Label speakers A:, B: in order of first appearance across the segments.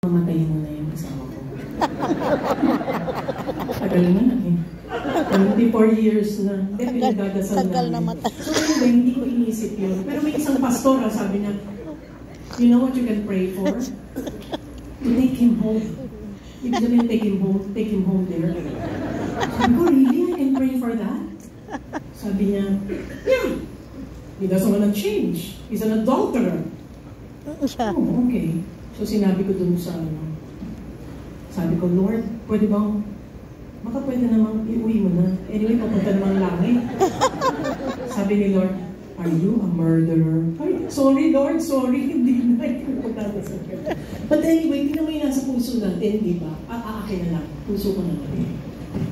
A: Mamatayin mo na yung kasama ko. Tagal na eh. 24 years na. Hindi, pinagdadasal na. So anyway, hindi ko inisip yun. Pero may isang pastor, sabi niya, you know what you can pray for? To take him home. Ibig sabihin, take him home there. Sabi ko, really? I can pray for that? Sabi niya, yeah. He doesn't want to change. He's an adulterer. Oh, okay. So sinabi ko dun sa sabi ko, Lord, pwede bang, baka pwede namang iuwi mo na. Anyway, papunta namang langit. Sabi ni Lord, are you a murderer? Ay, sorry Lord, sorry. Hindi na ipagpunta sa Lord. But anyway, hindi naman yung nasa puso natin, di ba? Aakin na lang. Puso ko naman.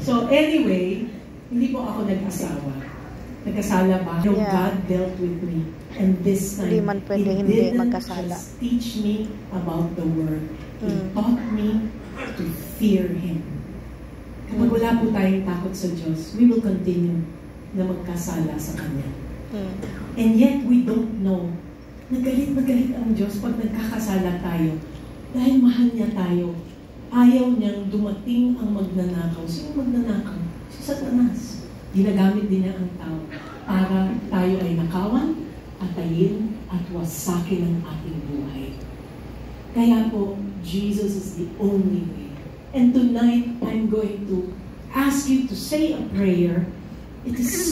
A: So anyway, hindi po ako nag-asawa. Nagkasala ba? No, God dealt with me. And this time, He didn't just teach me about the Word. He taught me to fear Him. Kapag wala po tayong takot sa Diyos, we will continue na magkasala sa Kanya. And yet, we don't know. Nagalit ang Diyos pag nagkakasala tayo. Dahil mahal niya tayo. Ayaw niyang dumating ang magnanakaw. Sino magnanakaw? Si Satanas. Ginagamit din niya ang tao para tayo ay nakawan, atayin, at wasakin ang ating buhay. Kaya po, Jesus is the only way. And tonight, I'm going to ask you to say a prayer. It is